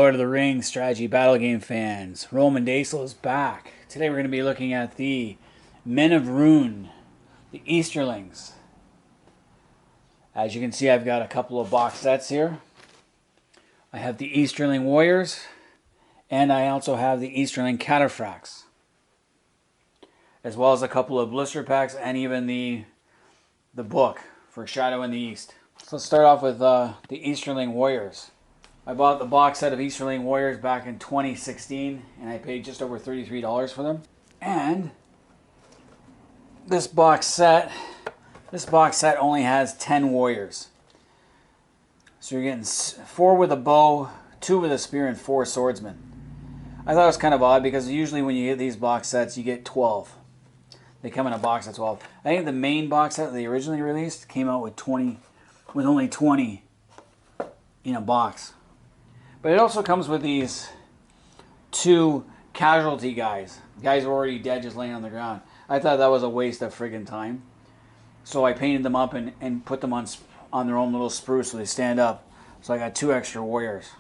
Lord of the Rings strategy battle game fans. Roman Daisel is back. Today we're going to be looking at the Men of Rhun, the Easterlings. As you can see, I've got a couple of box sets here. I have the Easterling Warriors, and I also have the Easterling Cataphracts, as well as a couple of blister packs and even the book for Shadow in the East. So let's start off with the Easterling Warriors. I bought the box set of Easterling Warriors back in 2016, and I paid just over $33 for them. And this box set only has 10 warriors. So you're getting 4 with a bow, 2 with a spear, and 4 swordsmen. I thought it was kind of odd because usually when you get these box sets, you get 12. They come in a box of 12. I think the main box set that they originally released came out with only 20 in a box. But it also comes with these 2 casualty guys. Guys who are already dead, just laying on the ground. I thought that was a waste of friggin' time. So I painted them up and put them on their own little spruce so they stand up. So I got 2 extra warriors.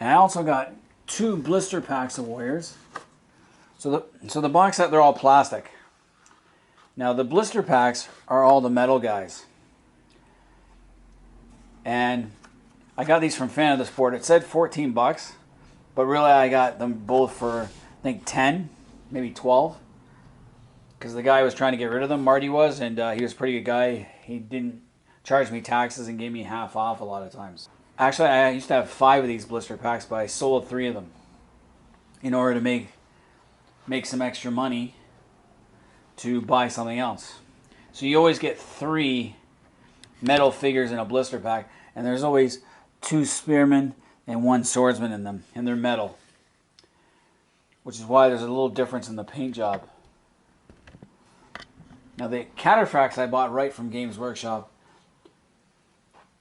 And I also got 2 blister packs of warriors. So the box set, they're all plastic. Now the blister packs are all the metal guys. And I got these from Fan of the Sport. It said 14 bucks, but really I got them both for, I think, 10, maybe 12. Because the guy was trying to get rid of them, Marty was, and he was a pretty good guy. He didn't charge me taxes and gave me half off a lot of times. Actually, I used to have 5 of these blister packs, but I sold 3 of them in order to make some extra money to buy something else. So you always get 3 metal figures in a blister pack, and there's always 2 spearmen and 1 swordsman in them, and they're metal. Which is why there's a little difference in the paint job. Now the Cataphracts I bought right from Games Workshop.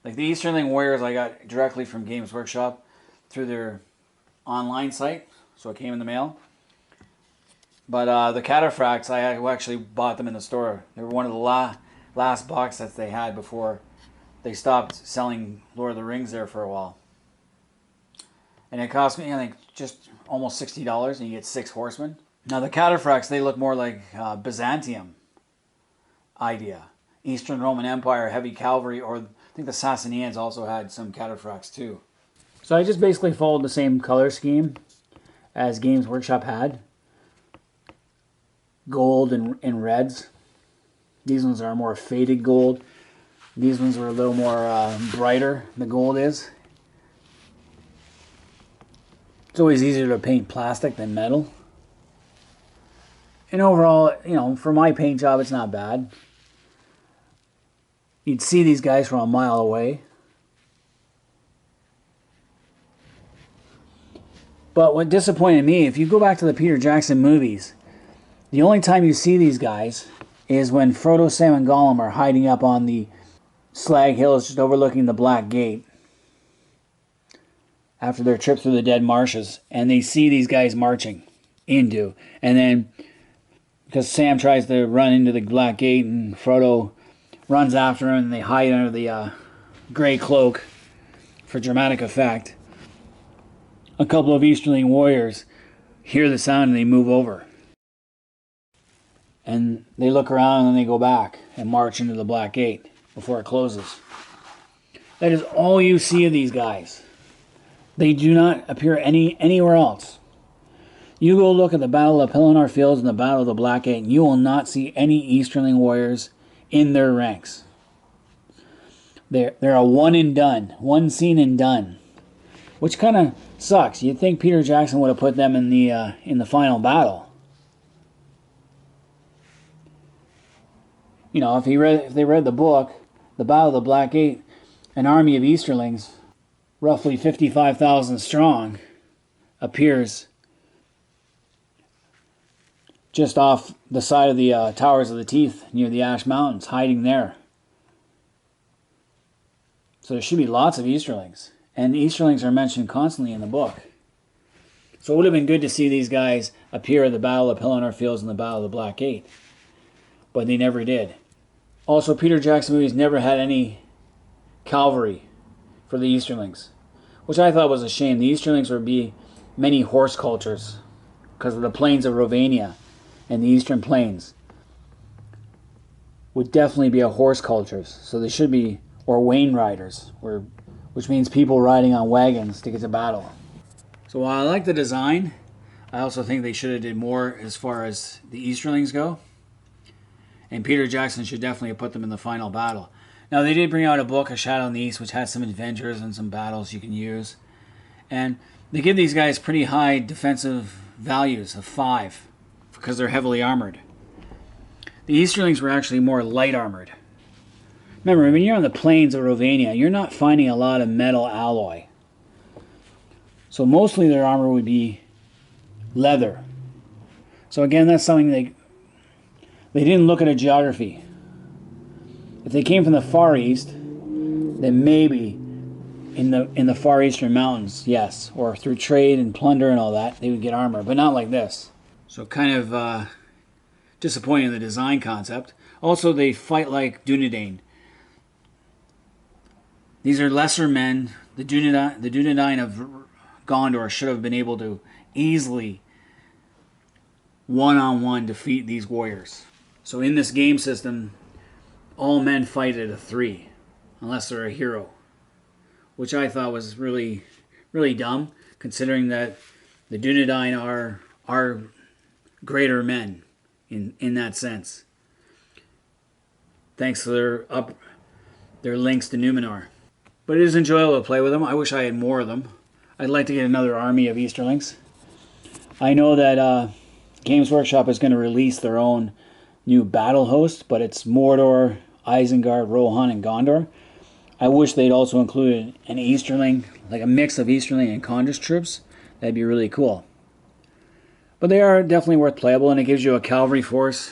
Like the Easterling Warriors I got directly from Games Workshop through their online site, so it came in the mail. But the Cataphracts, I actually bought them in the store. They were one of the last box sets they had before they stopped selling Lord of the Rings there for a while. And it cost me, I think, just almost $60, and you get 6 horsemen. Now the Cataphracts, they look more like Byzantium idea. Eastern Roman Empire, heavy cavalry, or I think the Sassanians also had some Cataphracts too. So I just basically followed the same color scheme as Games Workshop had. Gold and reds. These ones are more faded gold. These ones were a little more brighter, the gold is. It's always easier to paint plastic than metal. And overall, you know, for my paint job, it's not bad. You'd see these guys from a mile away. But what disappointed me, if you go back to the Peter Jackson movies, the only time you see these guys is when Frodo, Sam, and Gollum are hiding up on the slag hills just overlooking the Black Gate after their trip through the Dead Marshes, and they see these guys marching into, and then because Sam tries to run into the Black Gate and Frodo runs after him and they hide under the gray cloak for dramatic effect, a couple of Easterling warriors hear the sound and they move over. And they look around and they go back and march into the Black Gate before it closes. That is all you see of these guys. They do not appear anywhere else. You go look at the Battle of Pelennor Fields and the Battle of the Black Gate, and you will not see any Easterling warriors in their ranks. They're a one and done, one scene and done, which kind of sucks. You'd think Peter Jackson would have put them in the final battle. You know, if they read the book, the Battle of the Black Gate, an army of Easterlings, roughly 55,000 strong, appears just off the side of the Towers of the Teeth near the Ash Mountains, hiding there. So there should be lots of Easterlings. And Easterlings are mentioned constantly in the book. So it would have been good to see these guys appear at the Battle of Pelennor Fields and the Battle of the Black Gate. But they never did. Also, Peter Jackson movies never had any cavalry for the Easterlings, which I thought was a shame. The Easterlings would be many horse cultures because of the plains of Romania and the Eastern Plains would definitely be a horse cultures. So they should be, or wain riders, which means people riding on wagons to get to battle. So while I like the design, I also think they should have did more as far as the Easterlings go. And Peter Jackson should definitely have put them in the final battle. Now, they did bring out a book, A Shadow in the East, which has some adventures and some battles you can use. And they give these guys pretty high defensive values of 5 because they're heavily armored. The Easterlings were actually more light armored. Remember, when you're on the plains of Romania, you're not finding a lot of metal alloy. So mostly their armor would be leather. So again, that's something they didn't look at a geography. If they came from the Far East, then maybe in the Far Eastern mountains, yes, or through trade and plunder and all that, they would get armor, but not like this. So kind of disappointing in the design concept. Also, they fight like Dunedain. These are lesser men. The Dunedain of Gondor should have been able to easily one-on-one defeat these warriors. So in this game system, all men fight at a 3, unless they're a hero, which I thought was really, really dumb, considering that the Dunedain are greater men in that sense, thanks to their links to Numenor. But it is enjoyable to play with them. I wish I had more of them. I'd like to get another Army of Easterlings. I know that Games Workshop is going to release their own new battle host, but it's Mordor, Isengard, Rohan, and Gondor. I wish they'd also included an Easterling, like a mix of Easterling and Condors troops. That'd be really cool. But they are definitely worth playable, and it gives you a cavalry force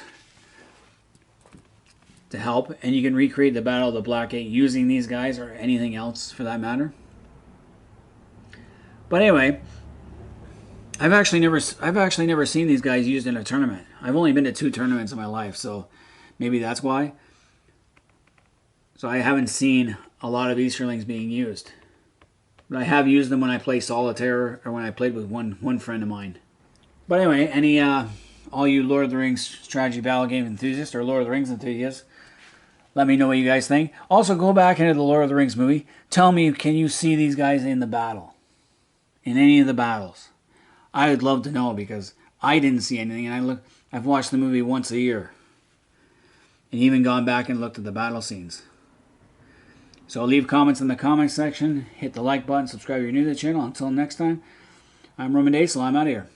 to help, and you can recreate the Battle of the Black Gate using these guys or anything else for that matter. But anyway, I've actually never seen these guys used in a tournament. I've only been to 2 tournaments in my life, so maybe that's why. So I haven't seen a lot of Easterlings being used. But I have used them when I play solitaire or when I played with one friend of mine. But anyway, all you Lord of the Rings strategy battle game enthusiasts or Lord of the Rings enthusiasts, let me know what you guys think. Also, go back into the Lord of the Rings movie. Tell me, can you see these guys in the battle? In any of the battles? I would love to know, because I didn't see anything, and I've watched the movie once a year. And even gone back and looked at the battle scenes. So leave comments in the comments section. Hit the like button. Subscribe if you're new to the channel. Until next time, I'm Roman Daisel. I'm out of here.